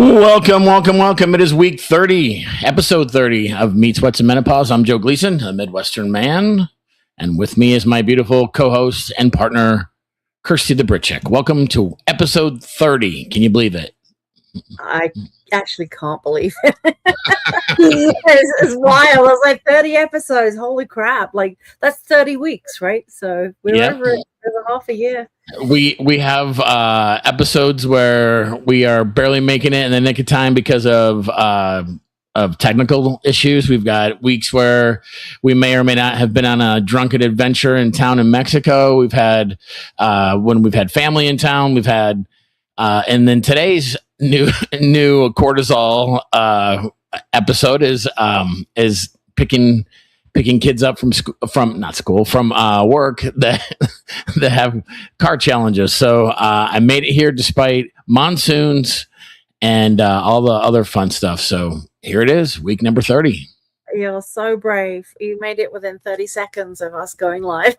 Welcome, welcome, welcome. It is week 30, episode 30 of Meat, Sweats, and Menopause. I'm Joe Gleason, a Midwestern man. And with me is my beautiful co-host and partner, Kirsty the Britchick. Welcome to episode 30. Can you believe it? I actually can't believe it. It's wild. I was like 30 episodes. Holy crap. Like, that's 30 weeks, right? So we're over half a year. We have episodes where we are barely making it in the nick of time because of technical issues. We've got weeks where we may or may not have been on a drunken adventure in town in Mexico. We've had when we've had family in town. We've had and then today's new cortisol episode is picking kids up from work that have car challenges. So I made it here despite monsoons and all the other fun stuff. So here it is, week number 30. You're so brave. You made it within 30 seconds of us going live.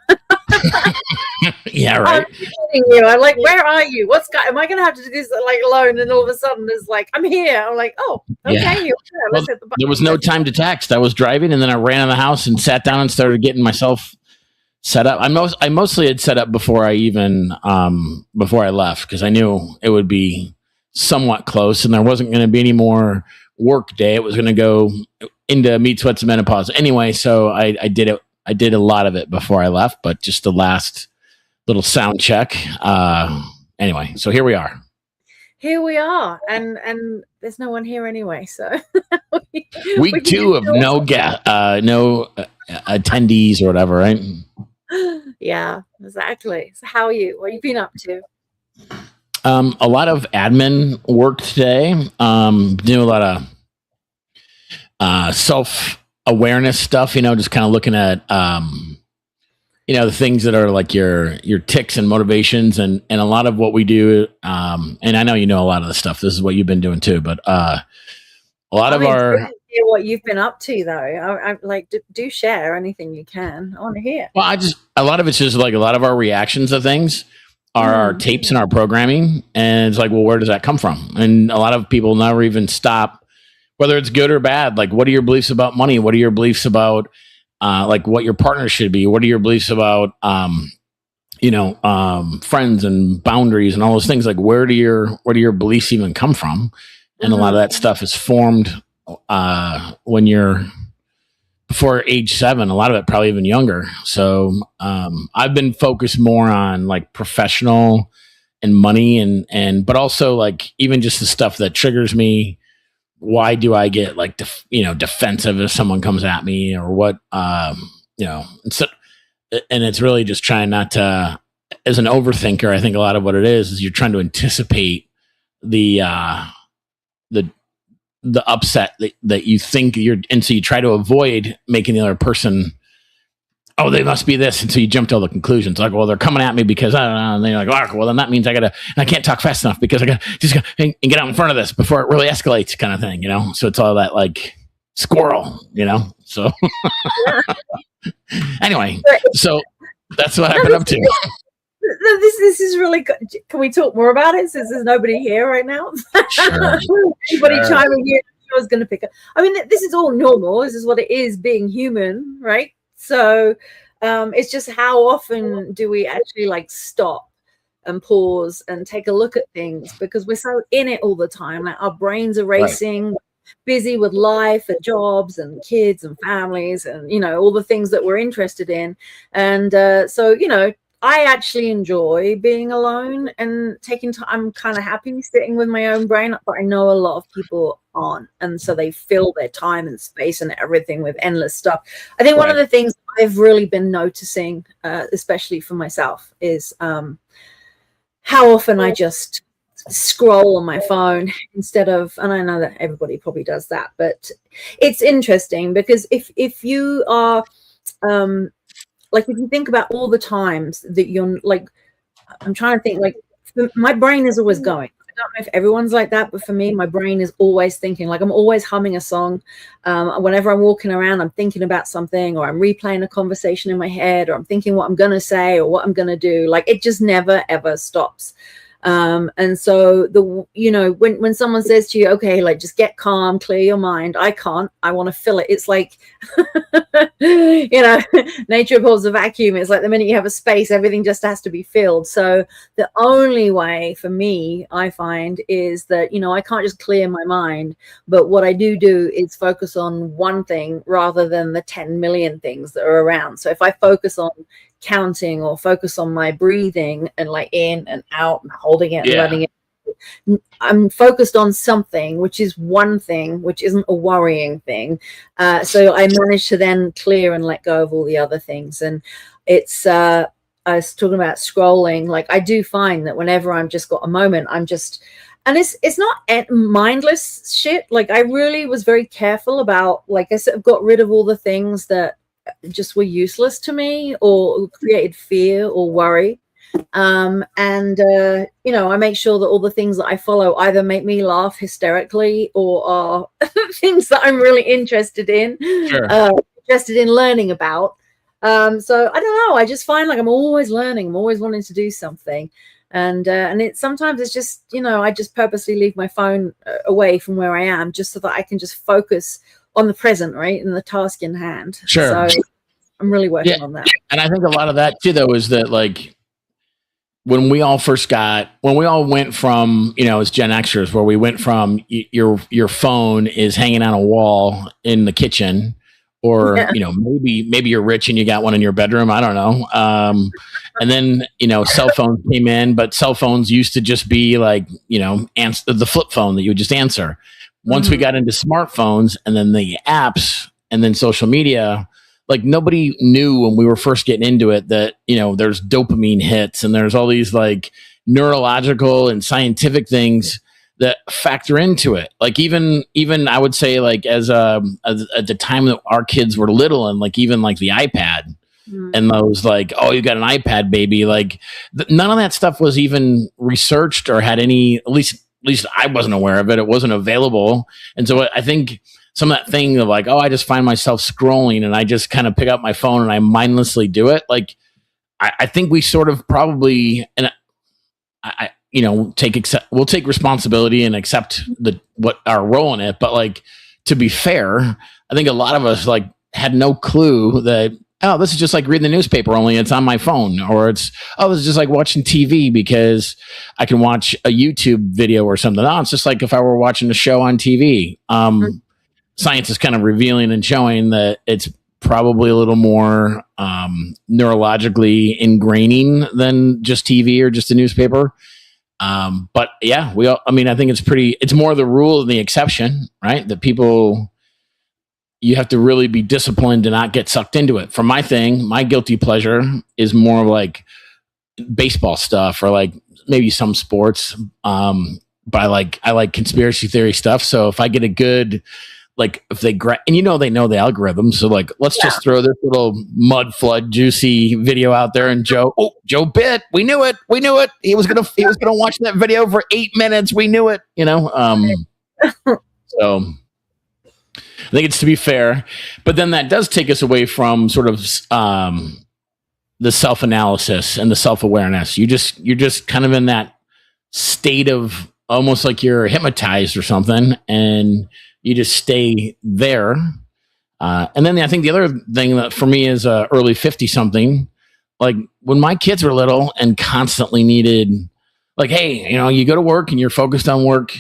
Yeah, right. I'm kidding you. I'm like, where are you? Am I going to have to do this like alone? And all of a sudden, it's like, I'm here. I'm like, oh, okay. Yeah. Well, there was no time to text. I was driving, and then I ran in the house and sat down and started getting myself set up. I mostly had set up before I left because I knew it would be somewhat close, and there wasn't going to be any more work day. It was going to go into Meat, Sweats, and Menopause anyway. So I did it. I did a lot of it before I left, but just the last little sound check. Anyway, so here we are. Here we are, and there's no one here anyway. So week 2 of no attendees or whatever, right? Yeah, exactly. So how are you? What have you been up to? A lot of admin work today. Doing a lot of self-awareness stuff, just kind of looking at the things that are like your tics and motivations, and a lot of what we do, and I know a lot of the stuff. This is what you've been doing too, but a lot of our what you've been up to though. I like do share anything you can. I want to hear. Well, a lot of it's just like a lot of our reactions to things are our tapes and our programming, and it's like, well, where does that come from? And a lot of people never even stop, whether it's good or bad. Like, what are your beliefs about money? What are your beliefs about like what your partner should be? What are your beliefs about friends and boundaries and all those things? Like, where do your beliefs even come from? And a lot of that stuff is formed when you're before age 7, a lot of it probably even younger. So I've been focused more on like professional and money and but also like even just the stuff that triggers me. Why do I get like defensive if someone comes at me, or what? And it's really just trying not to, as an overthinker. I think a lot of what it is you're trying to anticipate the upset that you think and so you try to avoid making the other person, oh, they must be this, and so you jump to all the conclusions. Like, well, they're coming at me because I don't know. And then you're like, oh, well, then that means I can't talk fast enough because I got just and get out in front of this before it really escalates, kind of thing, So it's all that like squirrel, So anyway, so that's what I've been up to. This is really good. Can we talk more about it since there's nobody here right now? Sure. Anybody chiming in? I was going to pick up. I mean, this is all normal. This is what it is being human, right? So it's just how often do we actually like stop and pause and take a look at things, because we're so in it all the time. Like our brains are racing, right, busy with life and jobs and kids and families and, all the things that we're interested in. And so, I actually enjoy being alone and taking time. I'm kind of happy sitting with my own brain, but I know a lot of people aren't. And so they fill their time and space and everything with endless stuff. I think one of the things I've really been noticing, especially for myself, is how often I just scroll on my phone instead of, and I know that everybody probably does that, but it's interesting because if you are, like, if you think about all the times that you're like, I'm trying to think, like, my brain is always going. I don't know if everyone's like that, but for me, my brain is always thinking. Like, I'm always humming a song. Whenever I'm walking around, I'm thinking about something, or I'm replaying a conversation in my head, or I'm thinking what I'm going to say or what I'm going to do. Like, it just never, ever stops. And so when someone says to you, okay, like just get calm, clear your mind, I can't, I want to fill it. It's like, nature abhors a vacuum. It's like the minute you have a space, everything just has to be filled. So the only way for me, I find, is that, I can't just clear my mind, but what I do is focus on one thing rather than the 10 million things that are around. So if I focus on counting or focus on my breathing and like in and out and holding it and letting it, I'm focused on something, which is one thing, which isn't a worrying thing. So I managed to then clear and let go of all the other things. And it's, I was talking about scrolling. Like I do find that whenever I'm just got a moment, I'm just, and it's not mindless shit. Like I really was very careful about, like I said, got rid of all the things that just were useless to me or created fear or worry. I make sure that all the things that I follow either make me laugh hysterically or are things that I'm really interested in, interested in learning about. So I don't know. I just find like I'm always learning. I'm always wanting to do something. And sometimes it's just, I just purposely leave my phone away from where I am just so that I can just focus on the present, right? And the task in hand. Sure. So I'm really working on that. And I think a lot of that too, though, is that like when we all went from, as Gen Xers, where we went from your phone is hanging on a wall in the kitchen, or, maybe you're rich and you got one in your bedroom. I don't know. And then, cell phones came in, but cell phones used to just be like, answer the flip phone that you would just answer. Once we got into smartphones and then the apps and then social media, like nobody knew when we were first getting into it that, there's dopamine hits and there's all these like neurological and scientific things that factor into it. Like even I would say like as at the time that our kids were little and like even like the iPad and those like, oh, you got an iPad, baby. Like none of that stuff was even researched or had any, at least I wasn't aware of it. It wasn't available. And so I think some of that thing of like, oh, I just find myself scrolling and I just kind of pick up my phone and I mindlessly do it. Like, I think we sort of probably, and we'll take responsibility and accept what our role in it. But like, to be fair, I think a lot of us like had no clue that, oh, this is just like reading the newspaper, only it's on my phone, or it's, oh, this is just like watching TV because I can watch a YouTube video or something. Oh, it's just like if I were watching a show on TV. Science is kind of revealing and showing that it's probably a little more neurologically ingraining than just TV or just a newspaper. But yeah, I think it's more the rule than the exception, right? That you have to really be disciplined to not get sucked into it. For my thing, my guilty pleasure is more like baseball stuff or like maybe some sports. But I like conspiracy theory stuff. So if I get a good, like if they and they know the algorithm, so like let's just throw this little mud flood juicy video out there, and Joe bit, we knew it, he was gonna watch that video for 8 minutes, we knew it, so I think it's to be fair, but then that does take us away from sort of the self-analysis and the self-awareness. You're just kind of in that state of almost like you're hypnotized or something, and you just stay there. And then I think the other thing that for me is early 50 something, like when my kids were little and constantly needed, like, hey, you go to work and you're focused on work,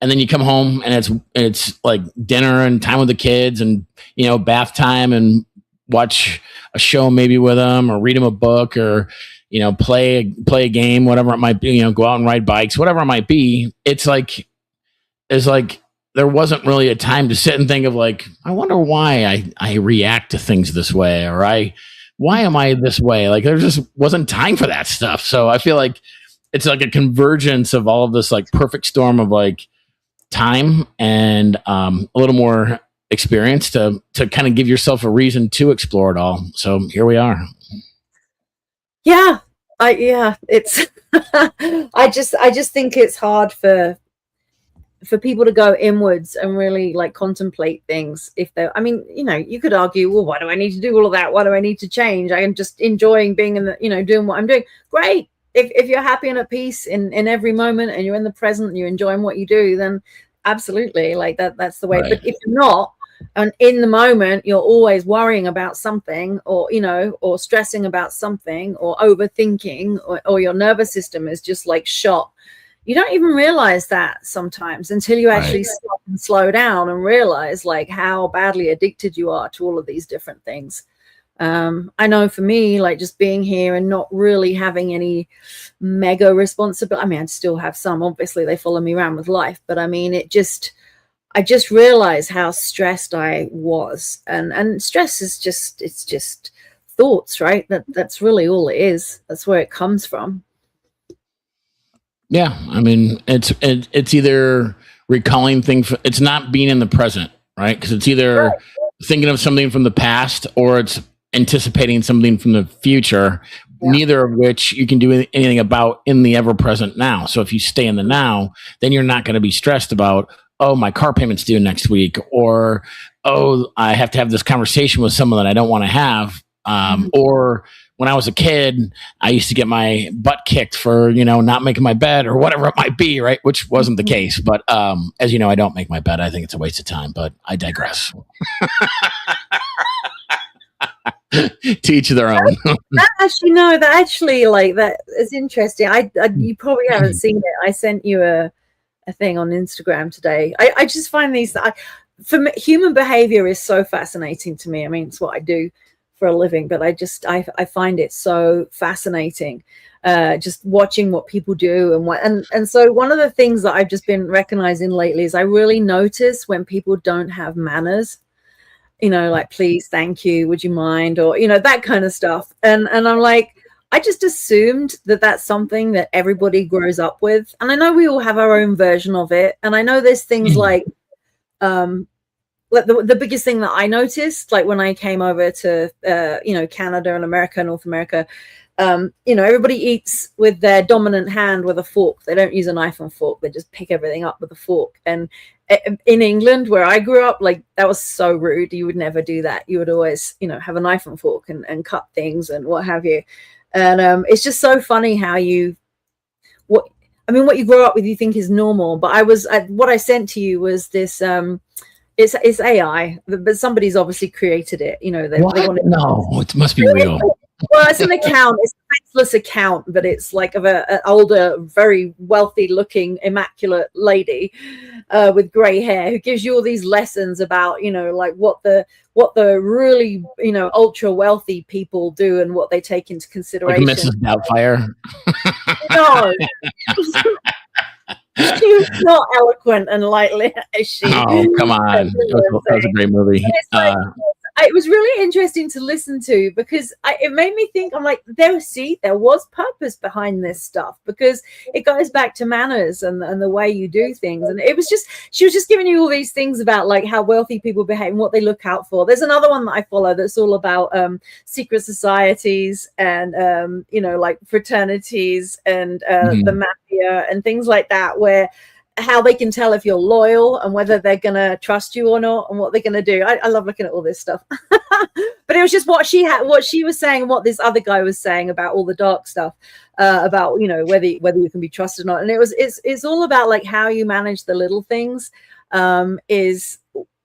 and then you come home and it's like dinner and time with the kids and, bath time and watch a show maybe with them or read them a book or, play a game, whatever it might be, go out and ride bikes, whatever it might be. It's like there wasn't really a time to sit and think of like, I wonder why I react to things this way, or why am I this way? Like there just wasn't time for that stuff. So I feel like it's like a convergence of all of this like perfect storm of like time and a little more experience to kind of give yourself a reason to explore it all. So here we are. Yeah. It's I just think it's hard for people to go inwards and really like contemplate things. You could argue, well, why do I need to do all of that? Why do I need to change? I am just enjoying being in the, doing what I'm doing. Great. if you're happy and at peace in every moment, and you're in the present and you're enjoying what you do, then absolutely, like that's the way. Right. But if you're not, and in the moment you're always worrying about something, or or stressing about something, or overthinking, or your nervous system is just like shot, you don't even realize that sometimes until you actually stop and slow down and realize like how badly addicted you are to all of these different things. I know for me, like just being here and not really having any mega responsibility. I mean, I still have some, obviously they follow me around with life, but I mean, I just realized how stressed I was. And stress is just thoughts, right? That's really all it is. That's where it comes from. Yeah, I mean, it's either recalling things. It's not being in the present, right? Because it's either thinking of something from the past, or it's anticipating something from the future. Yeah. Neither of which you can do anything about in the ever present now. So if you stay in the now, then you're not going to be stressed about, oh, my car payment's due next week, or oh, I have to have this conversation with someone that I don't want to have, or when I was a kid, I used to get my butt kicked for, not making my bed or whatever it might be, right? Which wasn't the case. But as you know, I don't make my bed. I think it's a waste of time, but I digress. To each their own. that actually, like, that is interesting. You probably haven't seen it. I sent you a thing on Instagram today. I just find human behavior is so fascinating to me. I mean, it's what I do for a living, but I find it so fascinating, just watching what people do and so one of the things that I've just been recognizing lately is I really notice when people don't have manners, like please, thank you, would you mind, or that kind of stuff, and I'm like, I just assumed that that's something that everybody grows up with, and I know we all have our own version of it, and I know there's things like the biggest thing that I noticed, like when I came over to, Canada and America, North America, everybody eats with their dominant hand with a fork. They don't use a knife and fork. They just pick everything up with a fork. And in England, where I grew up, like that was so rude. You would never do that. You would always, have a knife and fork and cut things and what have you. And it's just so funny how what you grow up with, you think is normal. But what I sent to you was this, it's AI, but somebody's obviously created it. They want No, it must be real. Well, it's an account. It's a faceless account, but it's like of an older, very wealthy-looking, immaculate lady with grey hair who gives you all these lessons about, like what the really, ultra wealthy people do and what they take into consideration. Like Mrs. Doubtfire. No. She's not eloquent and lightly as she. Oh, come on. That was a great movie. It was really interesting to listen to because it made me think, I'm like, there was purpose behind this stuff, because it goes back to manners and the way you do things. And she was just giving you all these things about like how wealthy people behave and what they look out for. There's another one that I follow that's all about secret societies and, like fraternities and the mafia and things like that, where how they can tell if you're loyal and whether they're going to trust you or not and what they're going to do. I love looking at all this stuff. But it was just what she was saying and what this other guy was saying about all the dark stuff, about, whether you can be trusted or not. And it's all about like how you manage the little things, is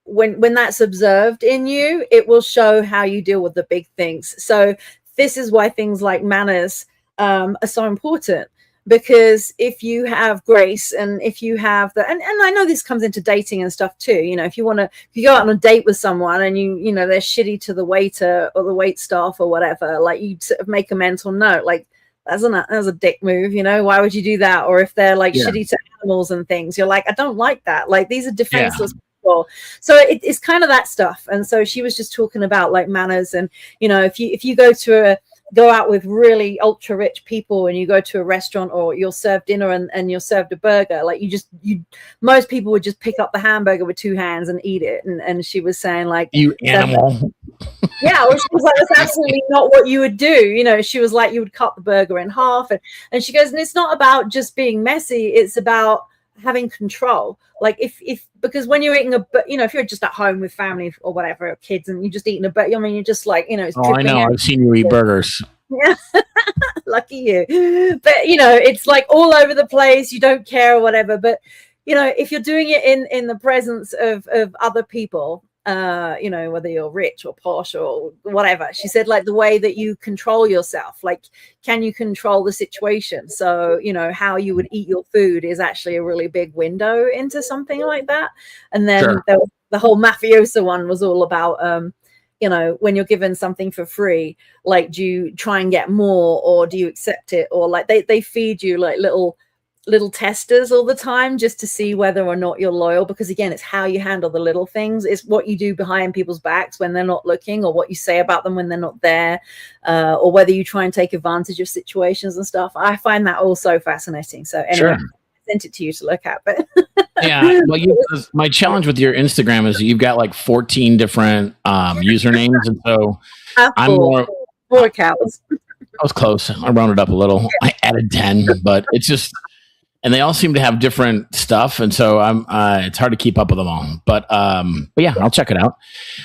when that's observed in you, it will show how you deal with the big things. So this is why things like manners are so important. Because if you have grace and if you have and I know this comes into dating and stuff too, if you go out on a date with someone and they're shitty to the waiter or the wait staff or whatever, like you sort of make a mental note, like that's a dick move, why would you do that? Or if they're like shitty to animals and things, you're like, I don't like that. Like these are defenseless people. So it's kind of that stuff. And so she was just talking about like manners and, if you go out with really ultra rich people and you go to a restaurant or you're served dinner and you're served a burger, like most people would just pick up the hamburger with two hands and eat it. And she was saying like, you animal. Yeah, well, she was like, that's absolutely not what you would do. She was like, you would cut the burger in half. And she goes, and it's not about just being messy. It's about having control. Like because when you're eating if you're just at home with family or whatever, or kids, and you're just eating a burger, you're just like, it's I know. I've seen you eat burgers. Yeah. Lucky you. But it's like all over the place. You don't care or whatever. But if you're doing it in the presence of other people, whether you're rich or posh or whatever, she said, like, the way that you control yourself, like, can you control the situation? So how you would eat your food is actually a really big window into something like that. And then Sure. the whole mafiosa one was all about when you're given something for free, like, do you try and get more, or do you accept it? Or like they feed you like little testers all the time just to see whether or not you're loyal, because again, it's how you handle the little things. It's what you do behind people's backs when they're not looking, or what you say about them when they're not there, or whether you try and take advantage of situations and stuff. I find that all so fascinating. So anyway, Sure. I sent it to you to look at. But yeah, well, my challenge with your Instagram is you've got like 14 different usernames, and so I'm more. Four cows. I was close. I rounded up a little. I added 10, but it's just, and they all seem to have different stuff, and so I'm. It's hard to keep up with them all. But yeah, I'll check it out.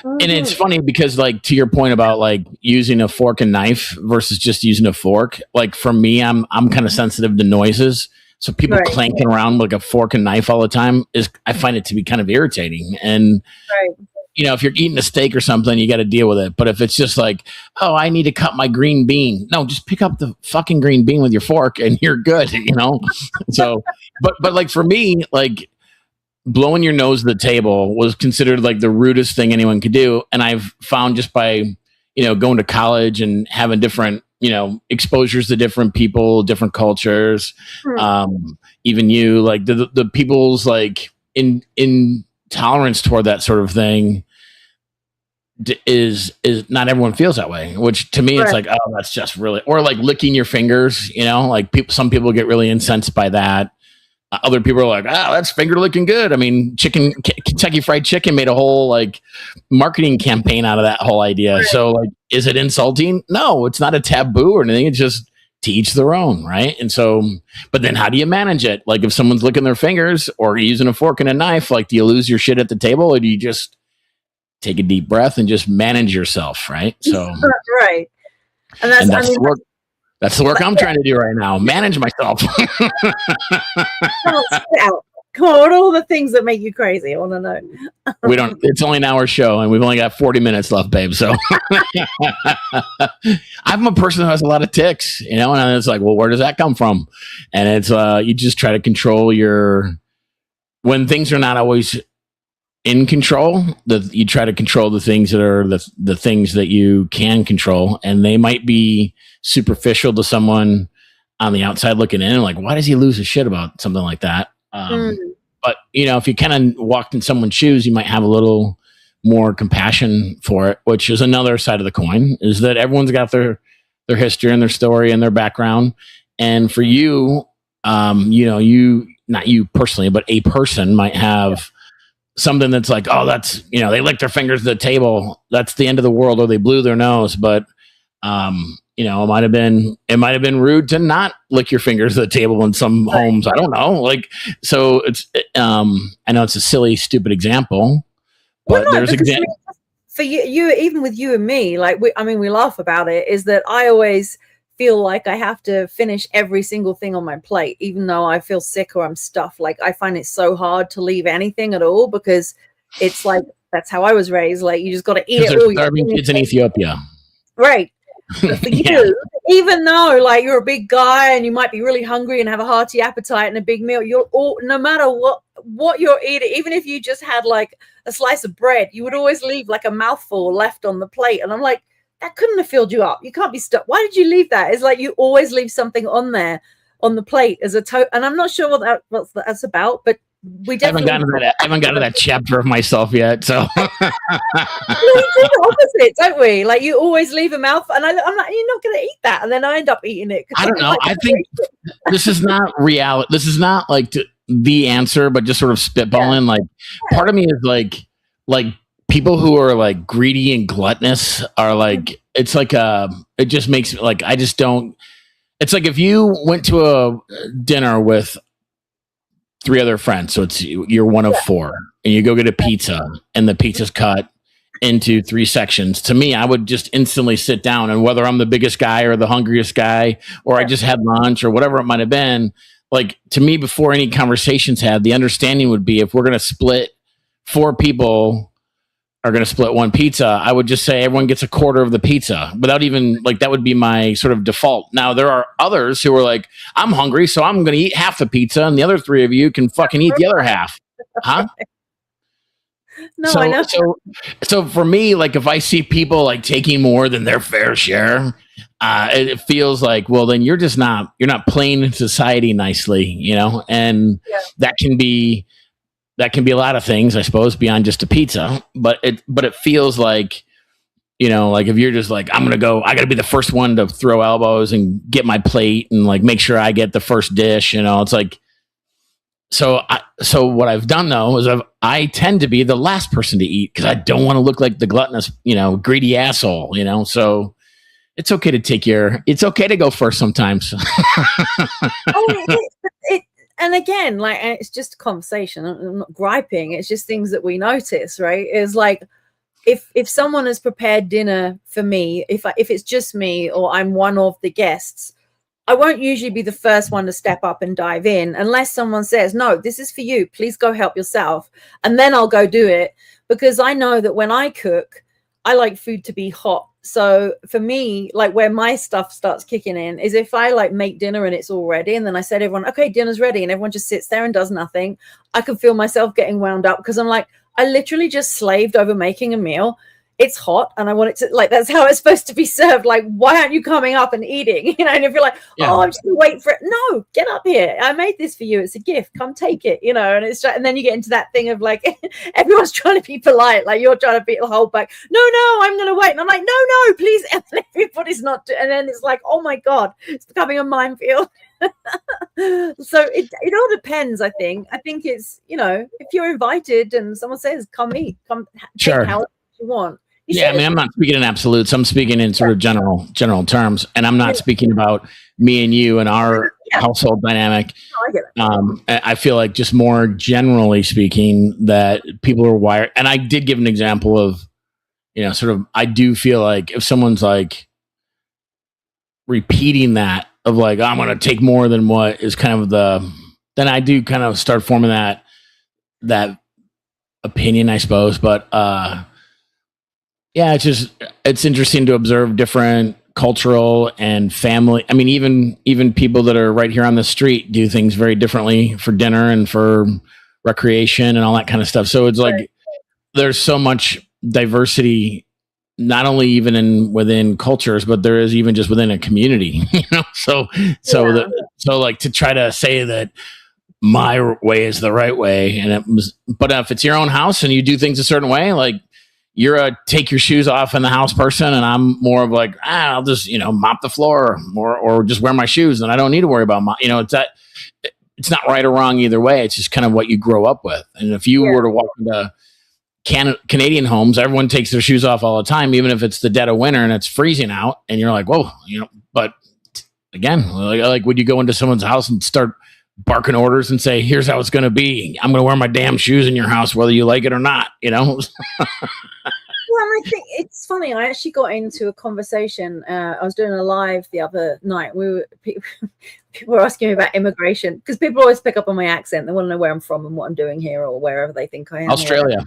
Mm-hmm. And it's funny because, like, to your point about like using a fork and knife versus just using a fork. Like for me, I'm kind of sensitive to noises. So people clanking around like a fork and knife all the time I find it to be kind of irritating. And if you're eating a steak or something, you got to deal with it. But if it's just like, oh, I need to cut my green bean, no, just pick up the fucking green bean with your fork and you're good. So, but like for me, like blowing your nose at the table was considered like the rudest thing anyone could do. And I've found just by going to college and having different exposures to different people, different cultures, even you, like the people's like intolerance toward that sort of thing is not everyone feels that way, which to me it's like, oh, that's just really, or like licking your fingers, like some people get really incensed by that. Other people are like, that's finger licking good. I mean, Kentucky Fried Chicken made a whole like marketing campaign out of that whole idea. So like, is it insulting? No, it's not a taboo or anything. It's just to each their own, right? And so, but then how do you manage it? Like if someone's licking their fingers or using a fork and a knife, like do you lose your shit at the table, or do you just take a deep breath and just manage yourself, right? So right. And that's the work. That's the work I'm trying to do right now. Manage myself. Come on, what are all the things that make you crazy? I want to know. It's only an hour show and we've only got 40 minutes left, babe. So I'm a person who has a lot of tics, and it's like, well, where does that come from? And it's, you just try to control when things are not always in control, you try to control the things that are the things that you can control. And they might be superficial to someone on the outside looking in, like, why does he lose his shit about something like that? But if you kind of walked in someone's shoes, you might have a little more compassion for it, which is another side of the coin, is that everyone's got their history and their story and their background. And for you, you, not you personally, but a person might have something that's like, oh, that's, they lick their fingers at the table, that's the end of the world, or they blew their nose. But it might have been rude to not lick your fingers at the table in some homes. I don't know. Like, so it's, I know it's a silly, stupid example, but there's examples for you, even with you and me, like, we laugh about it, is that I always feel like I have to finish every single thing on my plate, even though I feel sick or I'm stuffed. Like, I find it so hard to leave anything at all, because it's like, that's how I was raised. Like, you just got to eat it all. Starving kids in Ethiopia. Right. But for you, even though like you're a big guy and you might be really hungry and have a hearty appetite and a big meal, no matter what you're eating, even if you just had like a slice of bread, you would always leave like a mouthful left on the plate. And I'm like, that couldn't have filled you up. You can't be stuck. Why did you leave that? It's like you always leave something on there on the plate as a and I'm not sure what that's about, but we definitely I haven't gotten to that chapter of myself yet. So we do the opposite, don't we? Like, you always leave a mouth, and I'm like, you're not going to eat that, and then I end up eating it. I don't know. I think this is not reality. This is not like the answer, but just sort of spitballing. Like, part of me is like people who are like greedy and gluttonous are like, it's like it just makes me like, I just don't. It's like if you went to a dinner with 3 other friends, so you're one of 4, and you go get a pizza, and the pizza's cut, into 3 sections. To me, I would just instantly sit down, and whether I'm the biggest guy or the hungriest guy, or I just had lunch or whatever it might have been, like to me, before any conversations had, the understanding would be if we're going to split 4 people are going to split one pizza, I would just say everyone gets a quarter of the pizza without even like that would be my sort of default. Now there are others who are like, I'm hungry, so I'm going to eat half the pizza, and the other 3 of you can fucking eat the other half, huh? No, I know. So for me, like if I see people like taking more than their fair share, it feels like, well, then you're not playing in society nicely, and that can be a lot of things, I suppose, beyond just a pizza. But it feels like, like if you're just like, I got to be the first one to throw elbows and get my plate and like make sure I get the first dish. It's like, so what I've done though is I tend to be the last person to eat because I don't want to look like the gluttonous, greedy asshole. So it's okay to it's okay to go first sometimes. And again, like it's just a conversation. I'm not griping. It's just things that we notice, right? Is like if someone has prepared dinner for me, if it's just me or I'm one of the guests, I won't usually be the first one to step up and dive in unless someone says, no, this is for you. Please go help yourself. And then I'll go do it, because I know that when I cook, I like food to be hot. So for me, like where my stuff starts kicking in is if I like make dinner and it's all ready, and then I said to everyone, okay, dinner's ready, and everyone just sits there and does nothing, I can feel myself getting wound up because I'm like, I literally just slaved over making a meal. It's hot and I want it to, like, that's how it's supposed to be served. Like, why aren't you coming up and eating? And if you're like, oh, I'm just gonna wait for it. No, get up here. I made this for you. It's a gift. Come take it, and it's and then you get into that thing of like, everyone's trying to be polite. Like you're trying to be hold back. No, I'm going to wait. And I'm like, no, please. And everybody's not. And then it's like, oh my God, it's becoming a minefield. So it all depends. I think it's, if you're invited and someone says, come eat, come sure. take however you want. I mean, I'm not speaking in absolutes. I'm speaking in sort of general terms, and I'm not speaking about me and you and our household dynamic. I feel like just more generally speaking that people are wired. And I did give an example of, sort of, I do feel like if someone's like repeating that of like, I'm going to take more than what is kind of then I do kind of start forming that opinion, I suppose. But, it's interesting to observe different cultural and family. I mean, even people that are right here on the street do things very differently for dinner and for recreation and all that kind of stuff. So it's like there's so much diversity, not only even within cultures, but there is even just within a community. So like to try to say that my way is the right way, but if it's your own house and you do things a certain way, like. You're a take your shoes off in the house person, and I'm more of like, I'll just, mop the floor or just wear my shoes, and I don't need to worry about it's not right or wrong either way. It's just kind of what you grow up with. And if you were to walk into Canadian homes, everyone takes their shoes off all the time, even if it's the dead of winter and it's freezing out, and you're like, whoa, but again, like would you go into someone's house and start barking orders and say, here's how it's going to be. I'm going to wear my damn shoes in your house, whether you like it or not, Well, I think it's funny. I actually got into a conversation. I was doing a live the other night. People were asking me about immigration because people always pick up on my accent. They want to know where I'm from and what I'm doing here or wherever they think I am. Australia.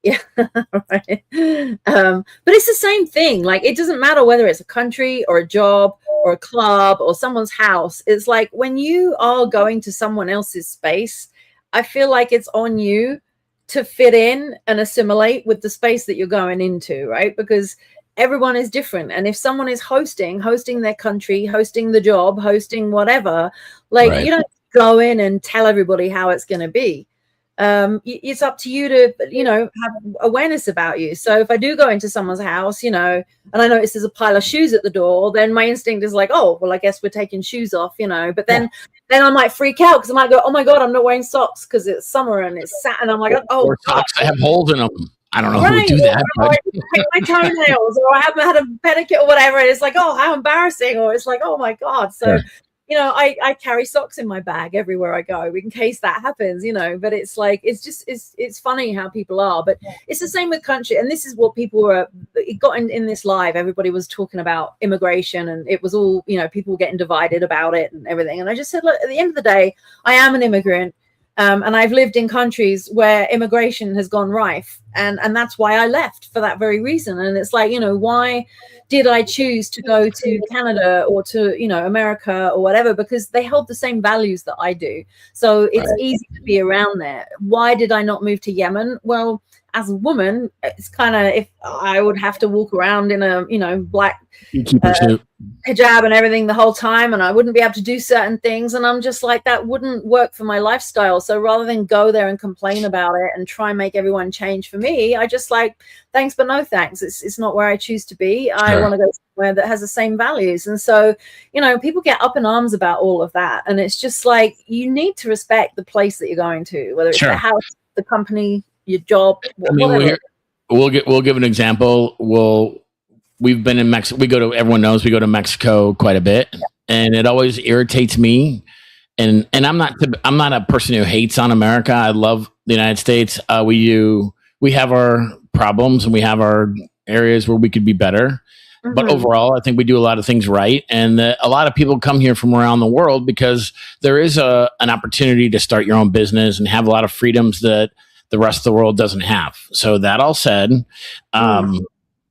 Yeah. Right. But it's the same thing. Like, it doesn't matter whether it's a country or a job or a club or someone's house. It's like when you are going to someone else's space, I feel like it's on you to fit in and assimilate with the space that you're going into, right? Because everyone is different. And if someone is hosting their country, hosting the job, hosting whatever, like you don't go in and tell everybody how it's going to be. It's up to you to, have awareness about you. So if I do go into someone's house, and I notice there's a pile of shoes at the door, then my instinct is like, oh, well, I guess we're taking shoes off, but then I might freak out because I might go, oh my God, I'm not wearing socks because it's summer and it's sat, and I'm like, oh, or socks that have holes in them. I don't know who would do that. Or I paint my toenails, or I haven't had a pedicure or whatever, and it's like, oh, how embarrassing, or it's like, oh my God. So I carry socks in my bag everywhere I go in case that happens, but it's like, it's funny how people are, but it's the same with country. And this is what people were, it got in this live, everybody was talking about immigration, and it was all, people were getting divided about it and everything. And I just said, look, at the end of the day, I am an immigrant. And I've lived in countries where immigration has gone rife, and that's why I left, for that very reason. And it's like, why did I choose to go to Canada or to, America or whatever? Because they hold the same values that I do. So it's easy to be around there. Why did I not move to Yemen? Well, as a woman, it's kind of, if I would have to walk around in a, black hijab and everything the whole time, and I wouldn't be able to do certain things. And I'm just like, that wouldn't work for my lifestyle. So rather than go there and complain about it and try and make everyone change for me, I just like, thanks, but no thanks. It's not where I choose to be. I want to go somewhere that has the same values. And so, people get up in arms about all of that. And it's just like, you need to respect the place that you're going to, whether it's the house, the company, your job. I mean, we'll give an example. We've been in Mexico. Everyone knows we go to Mexico quite a bit, and it always irritates me. And I'm not a person who hates on America. I love the United States. We have our problems and we have our areas where we could be better. Mm-hmm. But overall, I think we do a lot of things right. And a lot of people come here from around the world because there is an opportunity to start your own business and have a lot of freedoms that the rest of the world doesn't have. So that all said,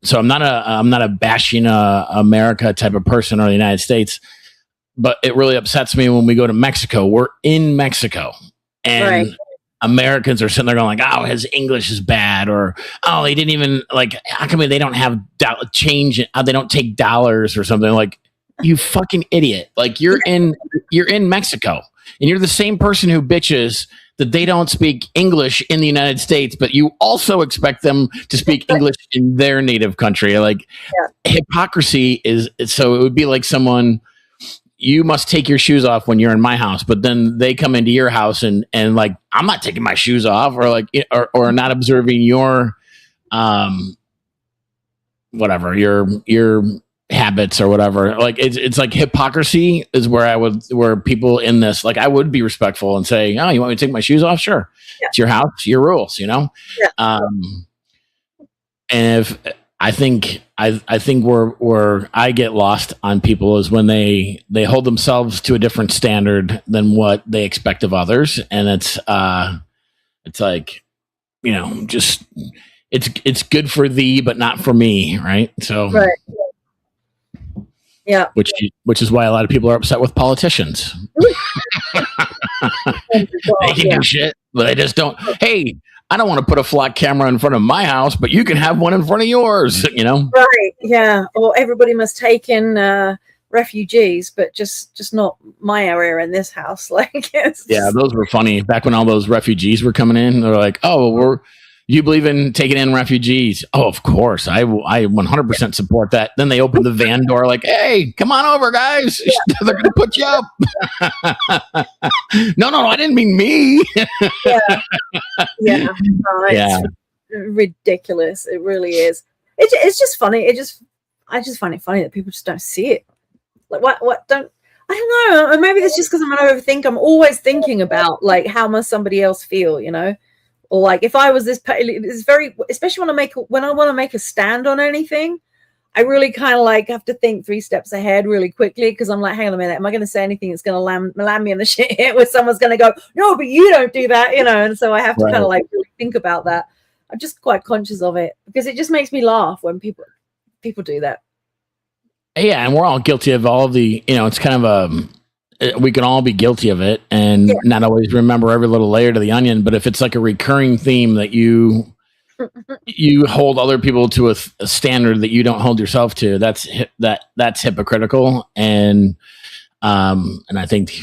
so I'm not a bashing America type of person or the United States, but it really upsets me when we go to Mexico. We're in Mexico, and Americans are sitting there going like, "Oh, his English is bad," or "Oh, they didn't even like. How come they don't have change? They don't take dollars or something?" Like, you fucking idiot! Like, you're in Mexico, and you're the same person who bitches that they don't speak English in the United States, but you also expect them to speak English in their native country. Like, hypocrisy is, so it would be like someone, you must take your shoes off when you're in my house, but then they come into your house and like, I'm not taking my shoes off, or like, or not observing your, whatever, your habits or whatever. Like, it's like hypocrisy is where people in this, like, I would be respectful and say, "Oh, you want me to take my shoes off? Sure. Yeah. It's your house, your rules, Yeah. And if I think where I get lost on people is when they hold themselves to a different standard than what they expect of others. And it's like, just, it's good for thee, but not for me. Right. So, yeah, which is why a lot of people are upset with politicians. They can do shit, but they just don't. Hey, I don't want to put a flat camera in front of my house, but you can have one in front of yours. Right? Yeah. Or everybody must take in refugees, but just not my area in this house. Like, yeah, those were funny back when all those refugees were coming in. They're like, "Oh, you believe in taking in refugees?" "Oh, of course. I 100% support that." Then they opened the van door like, "Hey, come on over, guys. Yeah. They're going to put you up." No, I didn't mean me. Yeah. It's ridiculous. It really is. It's just funny. I just find it funny that people just don't see it. Like, what don't, I don't know. Maybe that's just because I'm an overthinker. I'm always thinking about, like, how must somebody else feel, Or like, if I was it's very, especially when I want to make a stand on anything, I really kind of like have to think 3 steps ahead really quickly, because I'm like, hang on a minute, am I going to say anything that's going to land me in the shit where someone's going to go, "No, but you don't do that," and so I have to kind of like really think about that. I'm just quite conscious of it because it just makes me laugh when people do that. Yeah, and we're all guilty of all of the, it's kind of we can all be guilty of it and not always remember every little layer to the onion. But if it's like a recurring theme that you hold other people to a standard that you don't hold yourself to, that's hypocritical. And I think,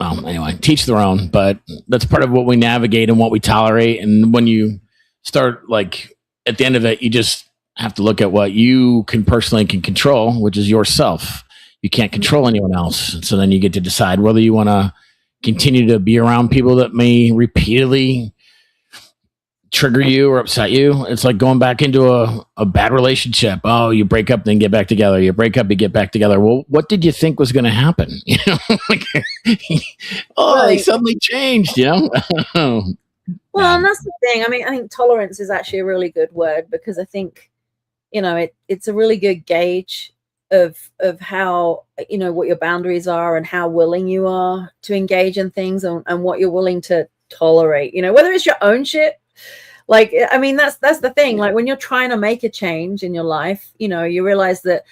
well, anyway, teach their own, but that's part of what we navigate and what we tolerate. And when you start, like, at the end of it, you just have to look at what you can control, which is yourself. You can't control anyone else. So then you get to decide whether you want to continue to be around people that may repeatedly trigger you or upset you, it's like going back into a bad relationship. Oh, you break up, then get back together. You break up, you get back together. Well, what did you think was going to happen? You know, like, oh, they Right. suddenly changed, you know? Well, and that's the thing. I mean, I think tolerance is actually a really good word, because I think, it's a really good gauge of how, what your boundaries are and how willing you are to engage in things, and what you're willing to tolerate, whether it's your own shit. Like, I mean, that's the thing. Like, when you're trying to make a change in your life, you realize that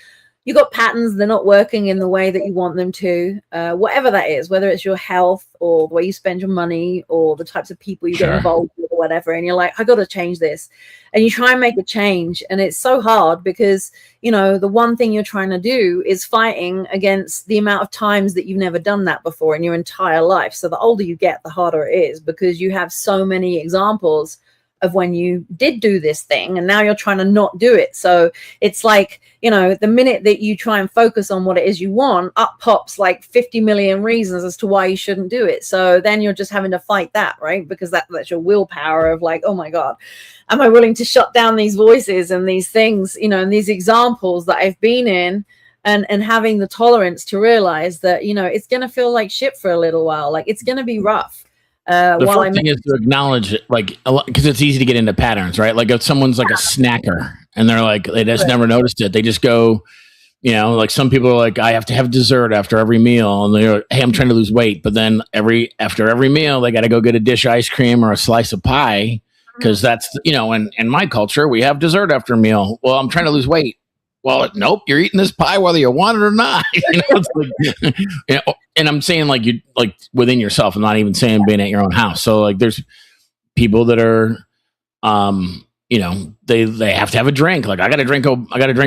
you got patterns, they're not working in the way that you want them to, whatever that is, whether it's your health or the way you spend your money or the types of people you get involved with or whatever. And you're like, I got to change this. And you try and make a change. And it's so hard because, the one thing you're trying to do is fighting against the amount of times that you've never done that before in your entire life. So the older you get, the harder it is, because you have so many examples of when you did do this thing and now you're trying to not do it. So it's like, the minute that you try and focus on what it is you want, up pops like 50 million reasons as to why you shouldn't do it. So then you're just having to fight that, right? Because that's your willpower of like, oh my God, am I willing to shut down these voices and these things, and these examples that I've been in, and having the tolerance to realize that, it's going to feel like shit for a little while. Like, it's going to be rough. The first thing is to acknowledge it, like, because it's easy to get into patterns, right? Like if someone's like a snacker and they're like, they just never noticed it. They just go, like some people are like, I have to have dessert after every meal. And they're like, hey, I'm trying to lose weight. But then after every meal, they got to go get a dish of ice cream or a slice of pie. Because that's, in my culture, we have dessert after a meal. Well, I'm trying to lose weight. Well, nope, you're eating this pie whether you want it or not. It's like, and I'm saying like you like within yourself. I'm not even saying being at your own house. So like there's people that are, they have to have a drink. Like I got to drink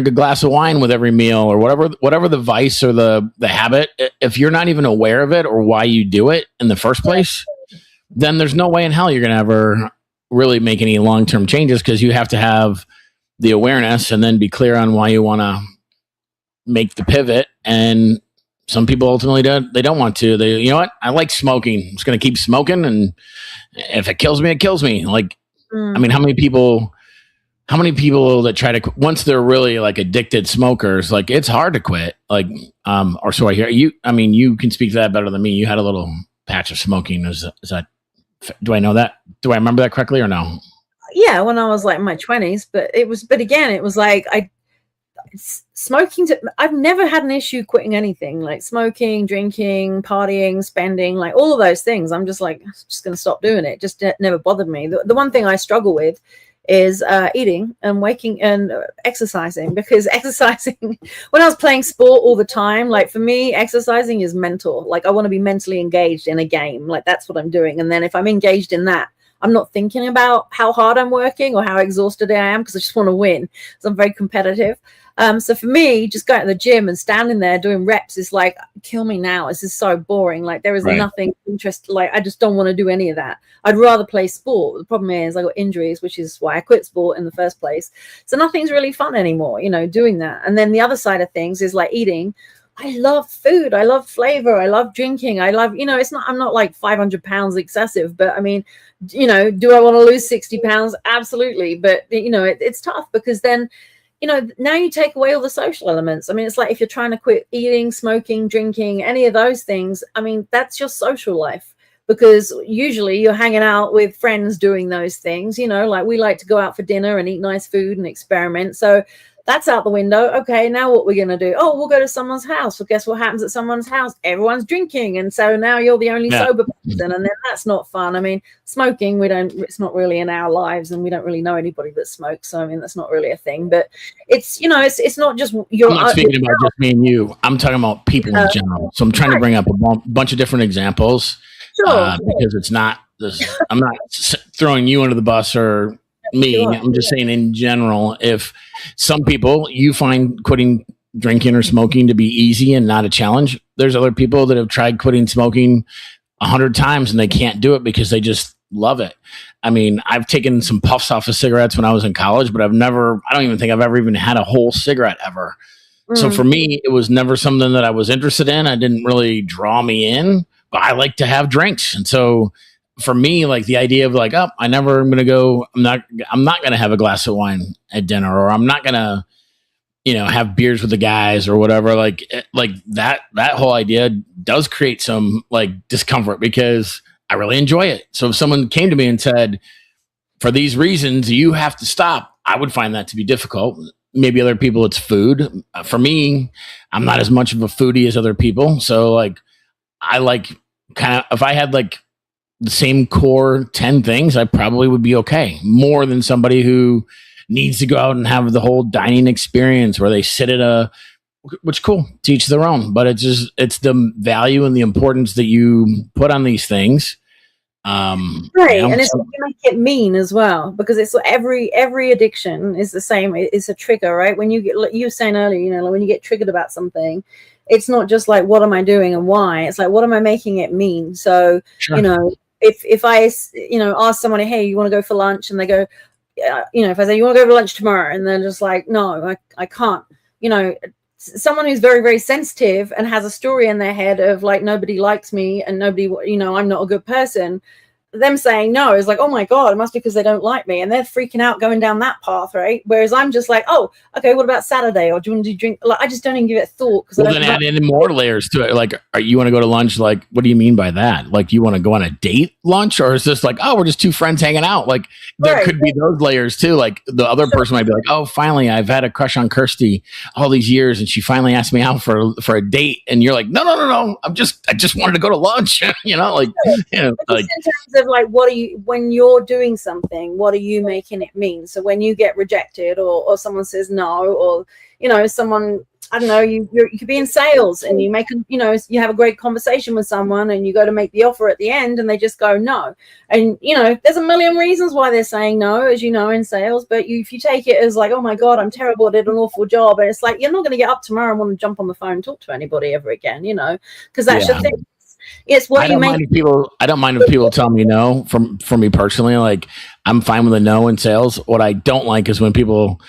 a glass of wine with every meal or whatever the vice or the habit. If you're not even aware of it or why you do it in the first place, then there's no way in hell you're gonna ever really make any long-term changes, because you have to have the awareness and then be clear on why you want to make the pivot. And some people ultimately don't want to. They, you know what? I like smoking. I'm just going to keep smoking. And if it kills me, it kills me. Like, I mean, how many people that try to, once they're really like addicted smokers, like it's hard to quit. Like, or so I hear you. I mean, you can speak to that better than me. You had a little patch of smoking. Is that, do I know that? Do I remember that correctly or no? Yeah, when I was like in my 20s, but again, it was like I've never had an issue quitting anything, like smoking, drinking, partying, spending, like all of those things. I'm just like, I'm just going to stop doing it. Just never bothered me. The one thing I struggle with is eating and waking and exercising, because exercising when I was playing sport all the time, like for me, exercising is mental. Like I want to be mentally engaged in a game. Like that's what I'm doing. And then if I'm engaged in that, I'm not thinking about how hard I'm working or how exhausted I am, because I just want to win. So I'm very competitive. So for me, just going to the gym and standing there doing reps is like, kill me now. This is so boring. Like there is nothing interesting. Like I just don't want to do any of that. I'd rather play sport. The problem is I got injuries, which is why I quit sport in the first place. So nothing's really fun anymore, doing that. And then the other side of things is like eating. I love food. I love flavor. I love drinking. I love, I'm not like 500 pounds excessive, but I mean, do I want to lose 60 pounds? Absolutely. But, it's tough, because then, now you take away all the social elements. I mean, it's like if you're trying to quit eating, smoking, drinking, any of those things, I mean, that's your social life, because usually you're hanging out with friends doing those things, like we like to go out for dinner and eat nice food and experiment. So that's out the window. Okay, now what we're going to do? Oh, we'll go to someone's house. Well, guess what happens at someone's house? Everyone's drinking. And so now you're the only sober person. And then that's not fun. I mean, smoking, it's not really in our lives, and we don't really know anybody that smokes. So, I mean, that's not really a thing. But it's, it's not just I'm not speaking about just me and you. I'm talking about people in general. So I'm trying to bring up a bunch of different examples. Because it's not this. I'm not throwing you under the bus or me. I'm just saying in general, if some people you find quitting drinking or smoking to be easy and not a challenge, there's other people that have tried quitting smoking 100 times and they can't do it because they just love it. I mean, I've taken some puffs off of cigarettes when I was in college, but I don't even think I've ever even had a whole cigarette ever. So for me, it was never something that I was interested in. I didn't really draw me in, but I like to have drinks. And so for me, like the idea of like, oh, I never am gonna go. I'm not gonna have a glass of wine at dinner, or I'm not gonna, have beers with the guys or whatever. Like that whole idea does create some like discomfort because I really enjoy it. So if someone came to me and said, for these reasons, you have to stop, I would find that to be difficult. Maybe other people, it's food. For me, I'm not as much of a foodie as other people. So like, I like kind of, if I had like the same core 10 things, I probably would be okay more than somebody who needs to go out and have the whole dining experience where they sit at which cool, teach their own, but it's the value and the importance that you put on these things. Right, and it's you make it mean as well, because it's every addiction is the same. It's a trigger, right? When you get, you were saying earlier, like when you get triggered about something, it's not just like what am I doing and why. It's like what am I making it mean. So sure. If I ask someone, hey, you want to go for lunch, and they go, if I say you want to go for lunch tomorrow, and they're just like, no, I can't. Someone who's very, very sensitive and has a story in their head of like nobody likes me and nobody, I'm not a good person. Them saying no is like, oh my god, it must be because they don't like me, and they're freaking out going down that path, right? Whereas I'm just like, oh, okay, what about Saturday, or do you want to drink? Like, I just don't even give it a thought. Well, then add in more layers to it. Like, you want to go to lunch? Like, what do you mean by that? Like, you want to go on a date lunch, or is this like, oh, we're just two friends hanging out? Like, there could be those layers too. Like, the other person might be like, oh, finally, I've had a crush on Kirsty all these years, and she finally asked me out for a date, and you're like, no, I just wanted to go to lunch. Like, in terms of like, what are you, when you're doing something, what are you making it mean? So when you get rejected, or someone says no, or someone, I don't know, you could be in sales and you make you have a great conversation with someone and you go to make the offer at the end and they just go no, and there's a million reasons why they're saying no, as in sales, but if you take it as like, oh my god, I'm terrible, I did an awful job, and it's like, you're not going to get up tomorrow and want to jump on the phone and talk to anybody ever again, because that's your thing. It's what you make. I don't mind if people tell me no. For me personally, like, I'm fine with a no in sales. What I don't like is when people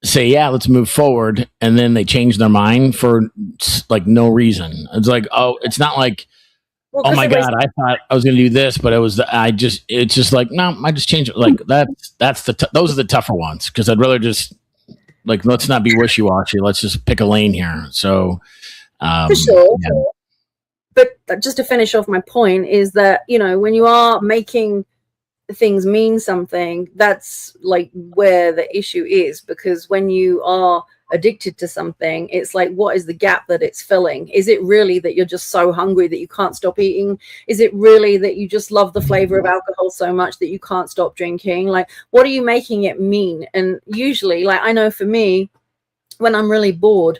say, yeah, let's move forward, and then they change their mind for like no reason. It's like, oh, it's not like, oh my god, I thought I was going to do this, but it's just like, no, I just changed it. Like those are the tougher ones, because I'd rather just like, let's not be wishy-washy. Let's just pick a lane here. So for sure. Yeah. But just to finish off my point is that, when you are making things mean something, that's like where the issue is, because when you are addicted to something, it's like, what is the gap that it's filling? Is it really that you're just so hungry that you can't stop eating? Is it really that you just love the flavor of alcohol so much that you can't stop drinking? Like, what are you making it mean? And usually, like, I know for me, when I'm really bored,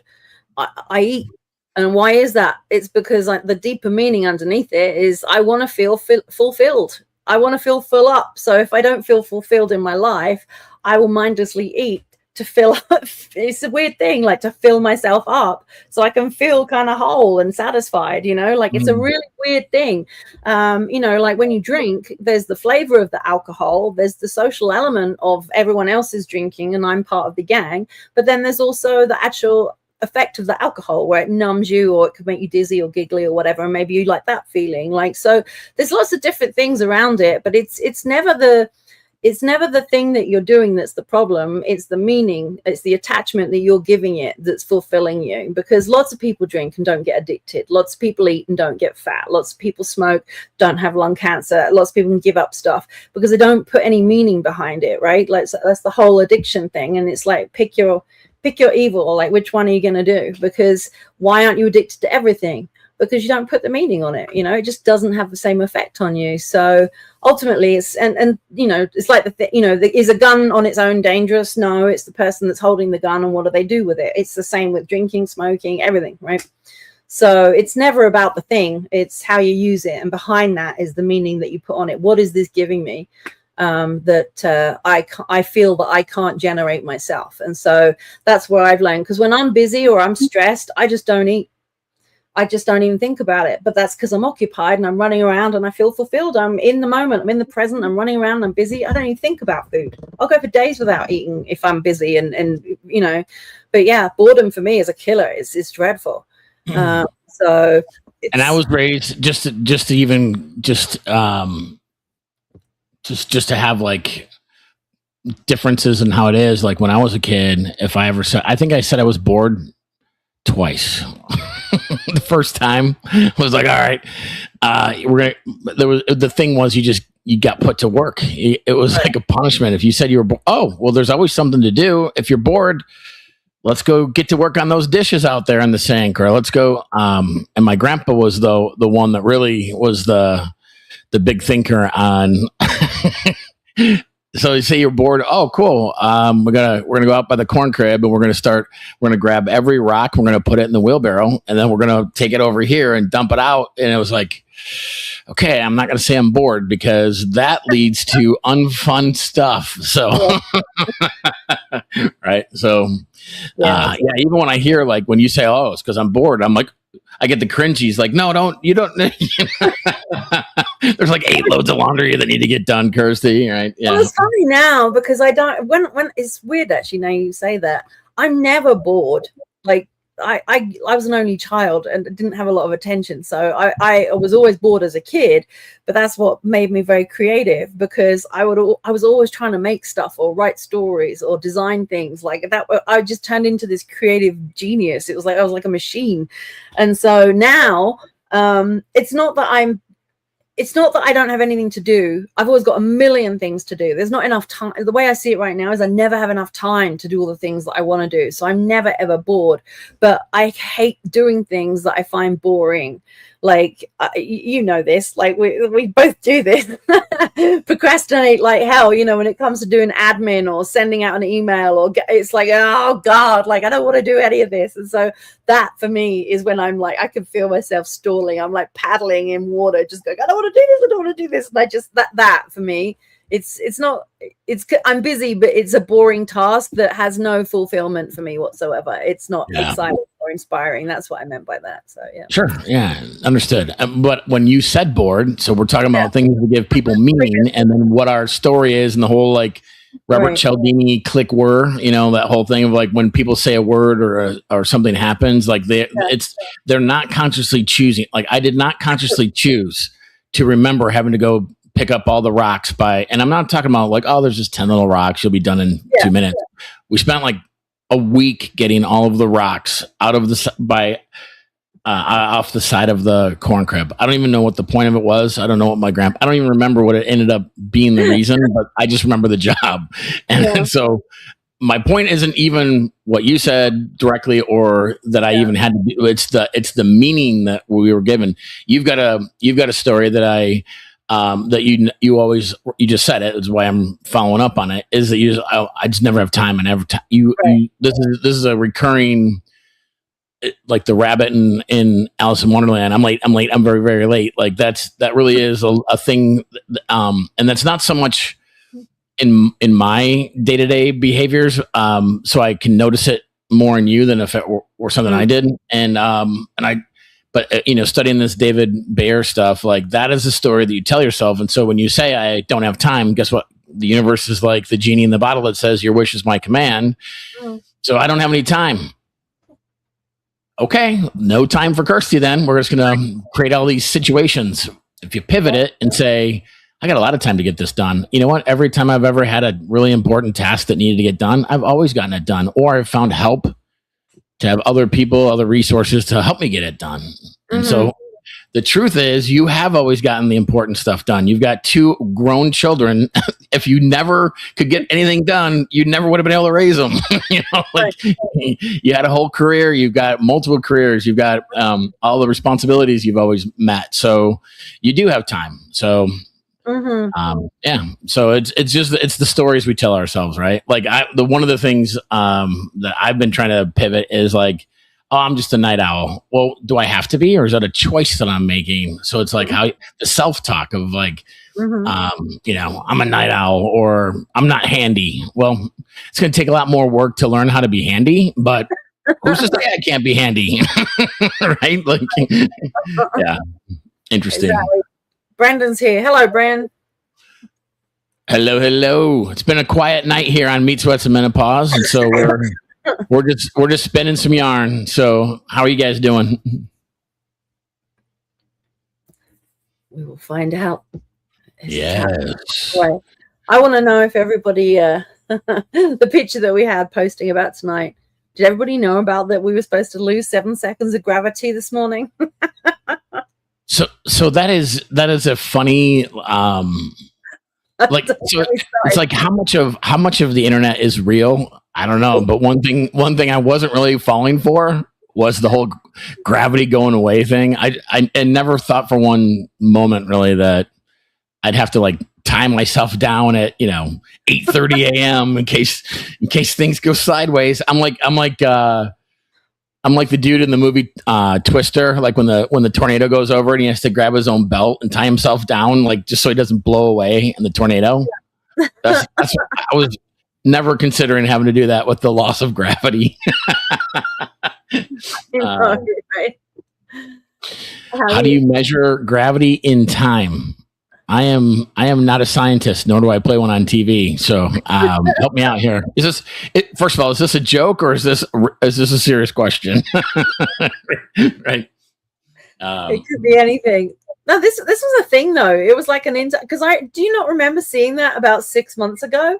I eat. And why is that? It's because like the deeper meaning underneath it is I want to feel fulfilled. I want to feel full up. So if I don't feel fulfilled in my life, I will mindlessly eat to fill up. It's a weird thing, like to fill myself up so I can feel kind of whole and satisfied, like it's a really weird thing. Like when you drink, there's the flavor of the alcohol, there's the social element of everyone else is drinking and I'm part of the gang, but then there's also the actual effect of the alcohol where it numbs you, or it could make you dizzy or giggly or whatever, and maybe you like that feeling. Like, so there's lots of different things around it, but it's never the thing that you're doing that's the problem. It's the meaning, it's the attachment that you're giving it that's fulfilling you. Because lots of people drink and don't get addicted, lots of people eat and don't get fat, lots of people smoke, don't have lung cancer, lots of people can give up stuff because they don't put any meaning behind it, right? Like, so that's the whole addiction thing. And it's like, pick your evil, or like, which one are you going to do? Because why aren't you addicted to everything? Because you don't put the meaning on it. It just doesn't have the same effect on you. So ultimately it's and it's like is a gun on its own dangerous? No, it's the person that's holding the gun and what do they do with it. It's the same with drinking, smoking, everything, right? So it's never about the thing, it's how you use it, and behind that is the meaning that you put on it. What is this giving me that I feel that I can't generate myself? And so that's where I've learned, because when I'm busy or I'm stressed, I just don't eat. I just don't even think about it. But that's because I'm occupied and I'm running around and I feel fulfilled. I'm in the moment, I'm in the present, I'm running around, I'm busy. I don't even think about food. I'll go for days without eating if I'm busy and but yeah, boredom for me is a killer. It's dreadful. So and I was raised just to even just to have like differences in how it is. Like when I was a kid, if I ever said, I think I said I was bored twice. The first time was like, all right, we're gonna. There was the thing was you got put to work. It was like a punishment if you said you were. Oh, well, there's always something to do. If you're bored, let's go get to work on those dishes out there in the sink, or let's go. And my grandpa was the one that really was the big thinker on. So you say you're bored. Oh, cool. We're gonna go out by the corn crib and we're gonna grab every rock. We're gonna put it in the wheelbarrow and then we're gonna take it over here and dump it out. And it was like, okay, I'm not gonna say I'm bored because that leads to unfun stuff. So, right. So, yeah. Even when I hear like when you say, oh, it's because I'm bored, I'm like, I get the cringies. Like, no, you don't. There's like 8 loads of laundry that need to get done, Kirsty. Right? Yeah. Well, it's funny now because I don't. When it's weird actually. Now you say that, I'm never bored. Like I was an only child and didn't have a lot of attention, so I was always bored as a kid. But that's what made me very creative because I was always trying to make stuff or write stories or design things like that. I just turned into this creative genius. It was like I was like a machine, and so now it's not that I don't have anything to do. I've always got a million things to do. There's not enough time. The way I see it right now is I never have enough time to do all the things that I want to do. So I'm never, ever bored. But I hate doing things that I find boring. Like, you know this. Like, we both do this. Procrastinate like hell, when it comes to doing admin or sending out an email. Or it's like, oh, God, like, I don't want to do any of this. And so that, for me, is when I'm like, I can feel myself stalling. I'm like paddling in water, just going, I don't want to do this. I don't want to do this. And I just, that for me, I'm busy, but it's a boring task that has no fulfillment for me whatsoever. It's not exciting or inspiring. That's what I meant by that. So yeah. Sure. Yeah. Understood. But when you said bored, so we're talking about things that give people meaning and then what our story is and the whole like Robert Cialdini click word, that whole thing of like when people say a word or something happens, like they're not consciously choosing. Like I did not consciously choose to remember having to go pick up all the rocks and I'm not talking about like, oh, there's just 10 little rocks. You'll be done in 2 minutes. Yeah. We spent like a week getting all of the rocks out of off the side of the corn crib. I don't even know what the point of it was. I don't know what I don't even remember what it ended up being the reason, but I just remember the job. And so my point isn't even what you said directly or that I even had to do. It's the meaning that we were given. You've got a story that that you just said it is why I'm following up on it is that I just never have time and this is a recurring like the rabbit in Alice in Wonderland. I'm late. I'm very, very late. Like that really is a thing. And that's not so much in my day-to-day behaviors. So I can notice it more in you than if it were something I did. But studying this David Bayer stuff, like that is a story that you tell yourself. And so when you say, I don't have time, guess what? The universe is like the genie in the bottle that says your wish is my command. So I don't have any time. Okay. No time for Kirsty then. We're just going to create all these situations. If you pivot it and say, I got a lot of time to get this done. You know what? Every time I've ever had a really important task that needed to get done, I've always gotten it done, or I've found help to have other people, other resources to help me get it done. And so the truth is you have always gotten the important stuff done. You've got 2 grown children. If you never could get anything done, you never would have been able to raise them. You had a whole career. You've got multiple careers. You've got all the responsibilities you've always met. So you do have time. So so it's the stories we tell ourselves, right? Like one of the things that I've been trying to pivot is like, oh, I'm just a night owl. Well, do I have to be, or is that a choice that I'm making? So it's like how the self-talk of like, I'm a night owl or I'm not handy. Well, it's going to take a lot more work to learn how to be handy, but who's to say I can't be handy? Right? Like, yeah. Interesting. Exactly. Brandon's here. Hello, Brandon. Hello. It's been a quiet night here on Meat Sweats and Menopause, and so we're just spinning some yarn. So, how are you guys doing? We will find out. Yes. Right. I want to know if everybody, the picture that we had posting about tonight, did everybody know about that we were supposed to lose 7 seconds of gravity this morning? So that is a funny like, so it's like how much of the internet is real? I don't know, but one thing I wasn't really falling for was the whole gravity going away thing. I never thought for one moment really that I'd have to like time myself down at 8:30 a.m. in case things go sideways. I'm like the dude in the movie Twister, like when the tornado goes over and he has to grab his own belt and tie himself down, like just so he doesn't blow away in the tornado. That's what I was never considering having to do that with the loss of gravity. Right. How do you measure gravity in time? I am not a scientist, nor do I play one on TV. So help me out here. First of all, is this a joke or is this a serious question? Right. It could be anything. No, this was a thing though. It was like because do you not remember seeing that about 6 months ago?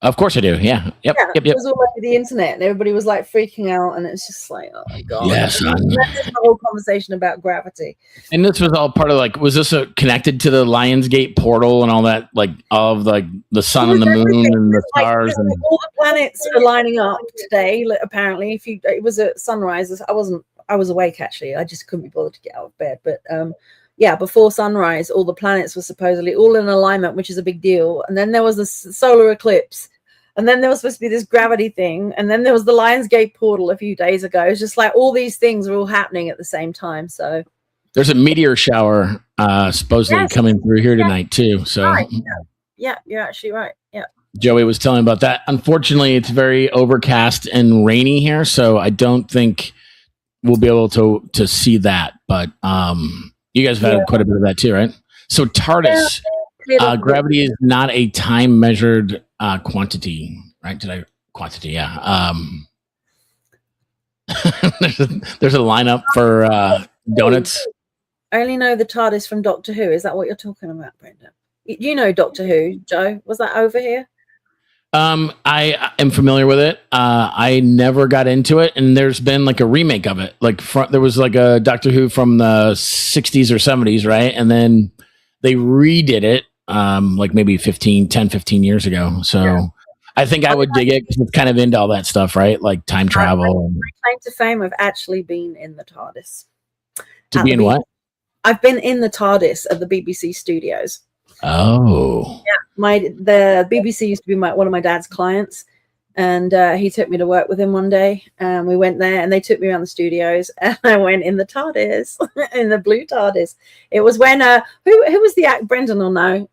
Of course I do. Yeah. Yep. It was all over the internet and everybody was like freaking out and it's just like, oh my God. Yes. That's the whole conversation about gravity. And this was all part of was this connected to the Lionsgate portal and all that, like all of the sun and the moon and the stars and all the planets are lining up today. Apparently, it was at sunrise. I was awake actually. I just couldn't be bothered to get out of bed. But before sunrise, all the planets were supposedly all in alignment, which is a big deal. And then there was the solar eclipse. And then there was supposed to be this gravity thing. And then there was the Lionsgate portal a few days ago. It's just like all these things are all happening at the same time. So there's a meteor shower supposedly coming through here tonight too. So right. Yeah, you're actually right. Yeah. Joey was telling about that. Unfortunately, it's very overcast and rainy here. So I don't think we'll be able to see that. But you guys have had quite a bit of that too, right? So TARDIS, gravity is not a time measured quantity, right? Quantity, yeah. There's a lineup for donuts. I only know the TARDIS from Doctor Who. Is that what you're talking about, Brenda? You know Doctor Who, Joe? Was that over here? I am familiar with it. I never got into it, and there's been like a remake of it. Like there was like a Doctor Who from the 60s or 70s, right? And then they redid it like maybe 15 years ago. So I think I would dig it because it's kind of into all that stuff, right? Like time travel. My claim to fame, I've actually been in the TARDIS. To be in what? I've been in the TARDIS at the BBC studios. Oh. Yeah, the BBC used to be one of my dad's clients, and he took me to work with him one day, and we went there, and they took me around the studios, and I went in the TARDIS, in the blue TARDIS. It was when who was the actor? Brendan will know.